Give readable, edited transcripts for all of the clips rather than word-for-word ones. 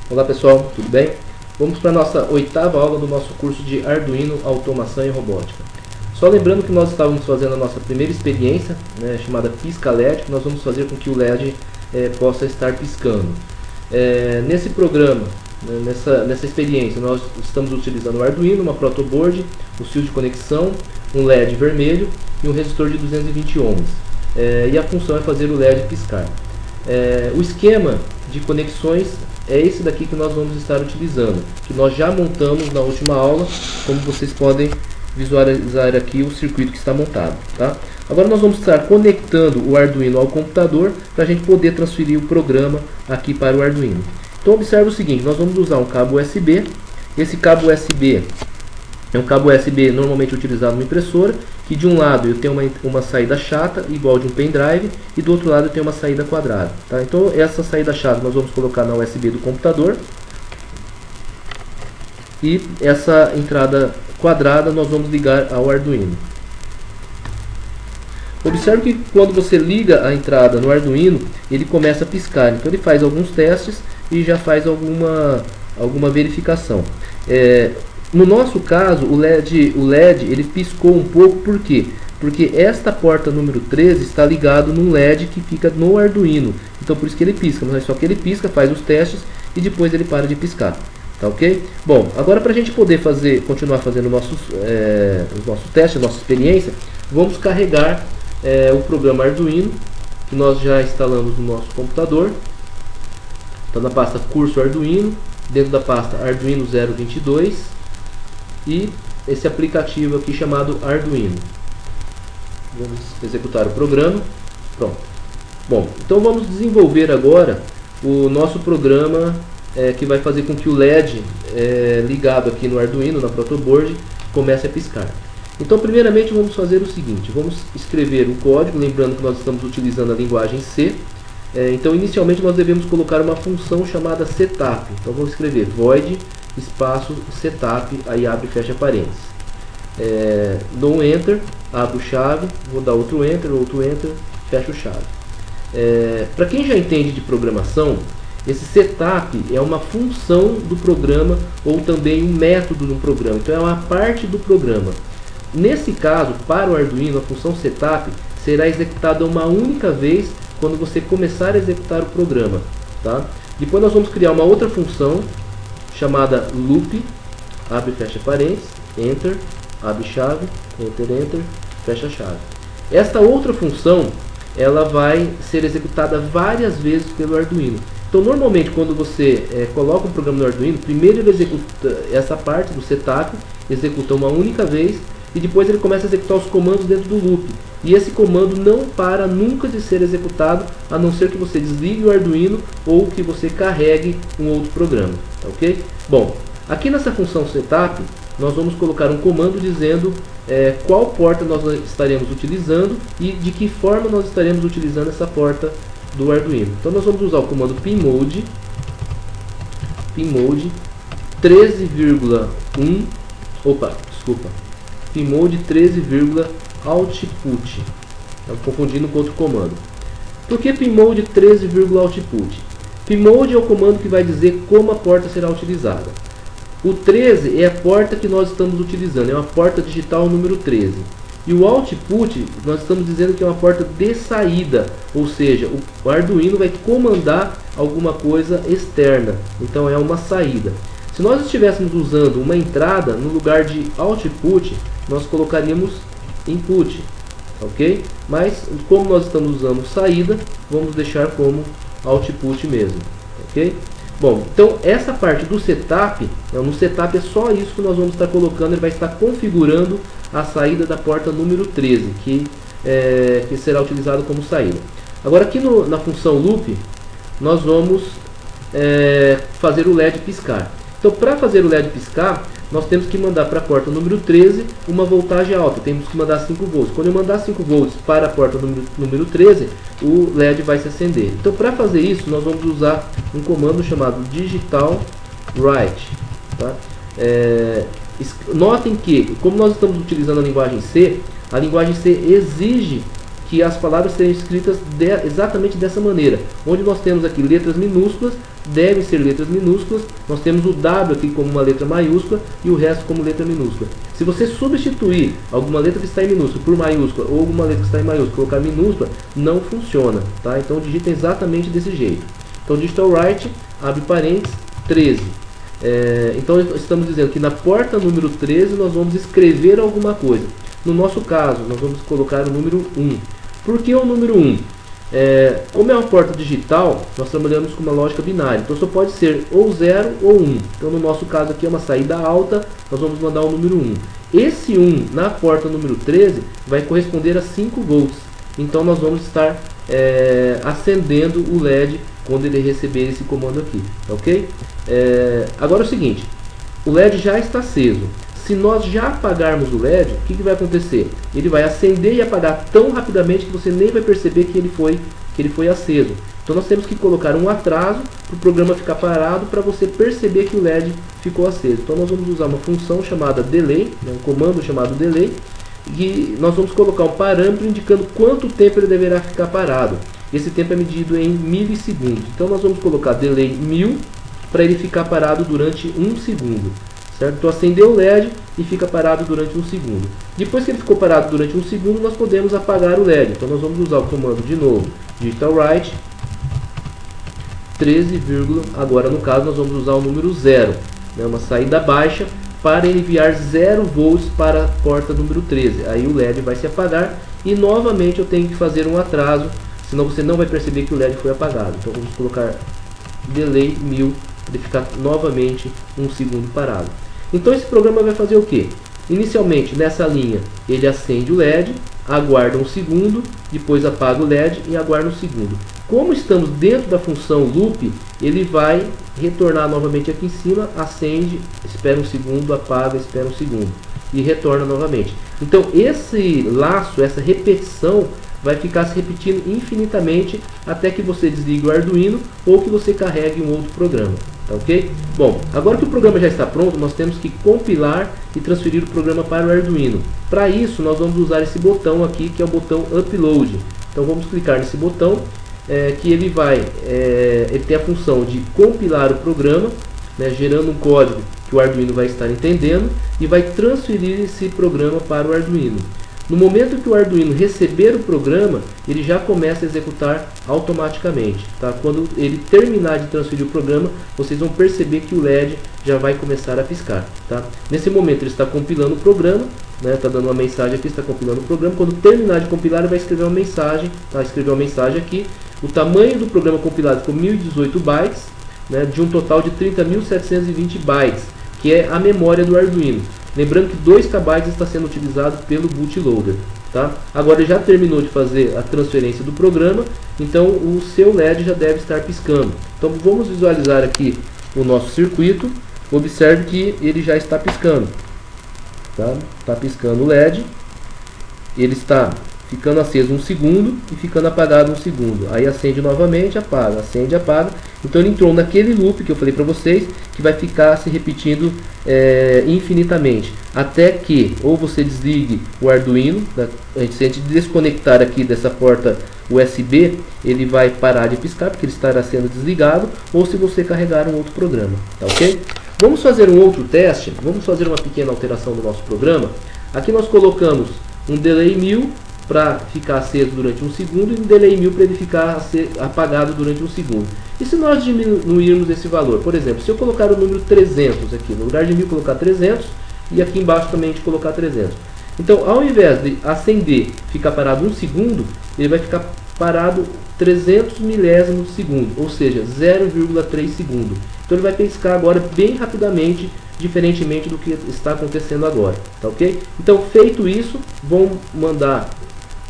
Olá pessoal, tudo bem? Vamos para a nossa 8ª aula do nosso curso de Arduino, Automação e Robótica. Só lembrando que nós estávamos fazendo a nossa primeira experiência, chamada Pisca LED, que nós vamos fazer com que o LED possa estar piscando. Nesse programa, nessa experiência, nós estamos utilizando o Arduino, uma protoboard, o fio de conexão, um LED vermelho e um resistor de 220 ohms. E a função é fazer o LED piscar. O esquema de conexões é esse daqui que nós vamos estar utilizando, que nós já montamos na última aula, como vocês podem visualizar aqui o circuito que está montado. Tá? Agora nós vamos estar conectando o Arduino ao computador para a gente poder transferir o programa aqui para o Arduino. Então observe o seguinte, nós vamos usar um cabo USB. Esse cabo USB é um cabo USB normalmente utilizado numa impressora, que de um lado eu tenho uma saída chata, igual de um pendrive, e do outro lado eu tenho uma saída quadrada. Tá? Então essa saída chata nós vamos colocar na USB do computador, e essa entrada quadrada nós vamos ligar ao Arduino. Observe que quando você liga a entrada no Arduino, ele começa a piscar. Então ele faz alguns testes e já faz alguma verificação. No nosso caso, o LED ele piscou um pouco, por quê? Porque esta porta número 13 está ligado num LED que fica no Arduino. Então por isso que ele pisca, mas só que ele pisca, faz os testes e depois ele para de piscar. Tá ok? Bom, agora para a gente poder continuar fazendo os nossos testes, nossa experiência, vamos carregar o programa Arduino, que nós já instalamos no nosso computador. Está na pasta Curso Arduino, dentro da pasta Arduino 022. E esse aplicativo aqui chamado Arduino. Vamos executar o programa. Pronto. Bom, então vamos desenvolver agora o nosso programa que vai fazer com que o LED ligado aqui no Arduino, na protoboard, comece a piscar. Então primeiramente vamos fazer o seguinte, vamos escrever o código, lembrando que nós estamos utilizando a linguagem C. Então inicialmente nós devemos colocar uma função chamada setup. Então vamos escrever void espaço setup, aí abre e fecha parênteses. Dou um enter, abro chave, vou dar outro enter, fecho chave. Para quem já entende de programação, esse setup é uma função do programa ou também um método do programa, então é uma parte do programa. Nesse caso, para o Arduino, a função setup será executada uma única vez quando você começar a executar o programa. Tá? Depois nós vamos criar uma outra função chamada loop, abre e fecha parênteses, enter, abre chave, enter, fecha chave. Esta outra função, ela vai ser executada várias vezes pelo Arduino. Então normalmente quando você coloca um programa no Arduino, primeiro ele executa essa parte do setup, executa uma única vez, e depois ele começa a executar os comandos dentro do loop. E esse comando não para nunca de ser executado, a não ser que você desligue o Arduino ou que você carregue um outro programa. Ok? Bom, aqui nessa função setup, nós vamos colocar um comando dizendo qual porta nós estaremos utilizando e de que forma nós estaremos utilizando essa porta do Arduino. Então nós vamos usar o comando pinmode 13,1, pinmode 13,output. Estou confundindo com outro comando. Por que pinmode 13,output? Pinmode é o comando que vai dizer como a porta será utilizada. O 13 é a porta que nós estamos utilizando, é uma porta digital número 13. E o output, nós estamos dizendo que é uma porta de saída, ou seja, o Arduino vai comandar alguma coisa externa, então é uma saída. Se nós estivéssemos usando uma entrada, no lugar de output, nós colocaríamos input, ok? Mas como nós estamos usando saída, vamos deixar como output mesmo, ok? Bom, então essa parte do setup, no setup é só isso que nós vamos estar colocando, ele vai estar configurando a saída da porta número 13, que será utilizado como saída. Agora aqui na função loop, nós vamos fazer o LED piscar. Então para fazer o LED piscar, nós temos que mandar para a porta número 13 uma voltagem alta, temos que mandar 5 volts. Quando eu mandar 5 volts para a porta número 13, o LED vai se acender. Então para fazer isso, nós vamos usar um comando chamado digital write. Tá? Notem que, como nós estamos utilizando a linguagem C exige que as palavras serem escritas exatamente dessa maneira. Onde nós temos aqui letras minúsculas, devem ser letras minúsculas. Nós temos o W aqui como uma letra maiúscula e o resto como letra minúscula. Se você substituir alguma letra que está em minúscula por maiúscula ou alguma letra que está em maiúscula colocar minúscula, não funciona, tá? Então digita exatamente desse jeito. Então digital right, abre parênteses, 13. Então estamos dizendo que na porta número 13 nós vamos escrever alguma coisa. No nosso caso, nós vamos colocar o número 1. Por que o número 1? Como é uma porta digital, nós trabalhamos com uma lógica binária. Então só pode ser ou 0 ou 1. Então no nosso caso aqui é uma saída alta, nós vamos mandar o número 1. Esse 1 na porta número 13 vai corresponder a 5 volts. Então nós vamos estar acendendo o LED quando ele receber esse comando aqui, ok? Agora é o seguinte, o LED já está aceso. Se nós já apagarmos o LED, o que vai acontecer? Ele vai acender e apagar tão rapidamente que você nem vai perceber que ele foi aceso. Então nós temos que colocar um atraso para o programa ficar parado para você perceber que o LED ficou aceso. Então nós vamos usar uma função chamada delay, um comando chamado delay, e nós vamos colocar um parâmetro indicando quanto tempo ele deverá ficar parado. Esse tempo é medido em milissegundos. Então nós vamos colocar delay 1000 para ele ficar parado durante 1 segundo. Certo? Então acendeu o LED e fica parado durante 1 segundo. Depois que ele ficou parado durante 1 segundo, nós podemos apagar o LED. Então nós vamos usar o comando de novo, digital right, 13, agora no caso nós vamos usar o número 0, né, uma saída baixa, para enviar 0 volts para a porta número 13. Aí o LED vai se apagar e novamente eu tenho que fazer um atraso, senão você não vai perceber que o LED foi apagado. Então vamos colocar delay 1000 para ele ficar novamente 1 segundo parado. Então esse programa vai fazer o que? Inicialmente nessa linha ele acende o LED, aguarda 1 segundo, depois apaga o LED e aguarda 1 segundo. Como estamos dentro da função loop, ele vai retornar novamente aqui em cima, acende, espera 1 segundo, apaga, espera 1 segundo e retorna novamente. Então esse laço, essa repetição vai ficar se repetindo infinitamente até que você desligue o Arduino ou que você carregue um outro programa. Tá ok? Bom, agora que o programa já está pronto, nós temos que compilar e transferir o programa para o Arduino. Para isso, nós vamos usar esse botão aqui, que é o botão Upload. Então vamos clicar nesse botão, que ele tem a função de compilar o programa, né, gerando um código que o Arduino vai estar entendendo e vai transferir esse programa para o Arduino. No momento que o Arduino receber o programa, ele já começa a executar automaticamente. Tá? Quando ele terminar de transferir o programa, vocês vão perceber que o LED já vai começar a piscar. Tá? Nesse momento ele está compilando o programa, né? Está dando uma mensagem aqui, está compilando o programa. Quando terminar de compilar, ele vai escrever uma mensagem. Tá? Escreveu uma mensagem aqui. O tamanho do programa compilado ficou 1018 bytes, né? De um total de 30.720 bytes, que é a memória do Arduino. Lembrando que 2 KB está sendo utilizado pelo bootloader. Tá? Agora ele já terminou de fazer a transferência do programa, então o seu LED já deve estar piscando. Então vamos visualizar aqui o nosso circuito. Observe que ele já está piscando. Tá? Está piscando o LED. Ele está ficando aceso 1 segundo e ficando apagado 1 segundo. Aí acende novamente, apaga, acende, apaga. Então ele entrou naquele loop que eu falei para vocês, que vai ficar se repetindo infinitamente, até que ou você desligue o Arduino, se a gente desconectar aqui dessa porta USB, ele vai parar de piscar porque ele estará sendo desligado, ou se você carregar um outro programa, tá ok? Vamos fazer um outro teste, vamos fazer uma pequena alteração no nosso programa. Aqui nós colocamos um delay 1000 para ficar aceso durante 1 segundo e um delay 1000 para ele ficar apagado durante 1 segundo. E se nós diminuirmos esse valor? Por exemplo, se eu colocar o número 300 aqui, no lugar de 1000 colocar 300 e aqui embaixo também a gente colocar 300. Então, ao invés de acender ficar parado 1 segundo, ele vai ficar parado 300 milésimos de segundo, ou seja, 0,3 segundo. Então ele vai piscar agora bem rapidamente, diferentemente do que está acontecendo agora. Tá ok? Então, feito isso, vamos mandar,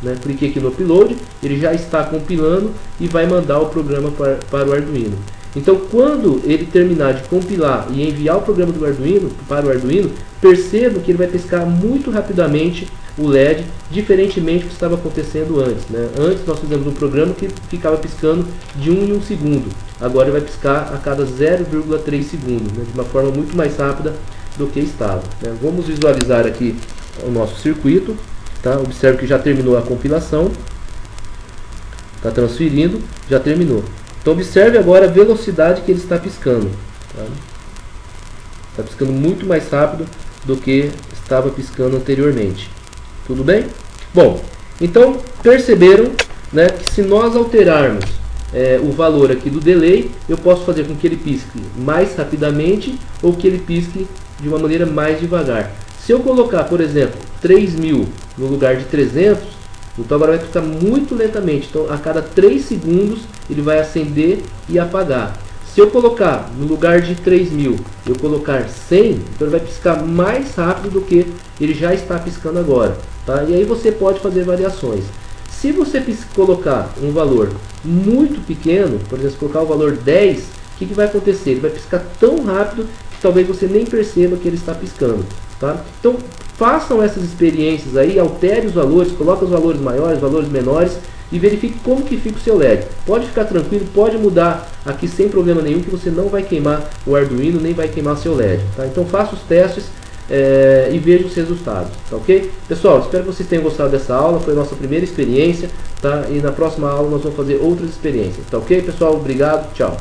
né, cliquei aqui no Upload, ele já está compilando e vai mandar o programa para o Arduino. Então quando ele terminar de compilar e enviar o programa do Arduino para o Arduino, perceba que ele vai piscar muito rapidamente o LED, diferentemente do que estava acontecendo antes. Né? Antes nós fizemos um programa que ficava piscando de 1 em 1 segundo, agora ele vai piscar a cada 0,3 segundos, né, de uma forma muito mais rápida do que estava. Né? Vamos visualizar aqui o nosso circuito. Tá? Observe que já terminou a compilação. Está transferindo, já terminou. Então observe agora a velocidade que ele está piscando. Está piscando muito mais rápido do que estava piscando anteriormente. Tudo bem? Bom, então perceberam, né, que se nós alterarmos o valor aqui do delay, eu posso fazer com que ele pisque mais rapidamente ou que ele pisque de uma maneira mais devagar. Se eu colocar, por exemplo, 3000 no lugar de 300, então agora vai piscar muito lentamente. Então a cada 3 segundos ele vai acender e apagar. Se eu colocar no lugar de 3000, eu colocar 100, então ele vai piscar mais rápido do que ele já está piscando agora. Tá? E aí você pode fazer variações. Se você colocar um valor muito pequeno, por exemplo, colocar o valor 10, o que vai acontecer? Ele vai piscar tão rápido que talvez você nem perceba que ele está piscando. Tá? Então façam essas experiências aí, altere os valores, coloque os valores maiores, valores menores e verifique como que fica o seu LED. Pode ficar tranquilo, pode mudar aqui sem problema nenhum, que você não vai queimar o Arduino, nem vai queimar o seu LED. Tá? Então faça os testes e veja os resultados, tá ok? Pessoal, espero que vocês tenham gostado dessa aula, foi a nossa primeira experiência, tá? E na próxima aula nós vamos fazer outras experiências, tá ok? Pessoal, obrigado, tchau!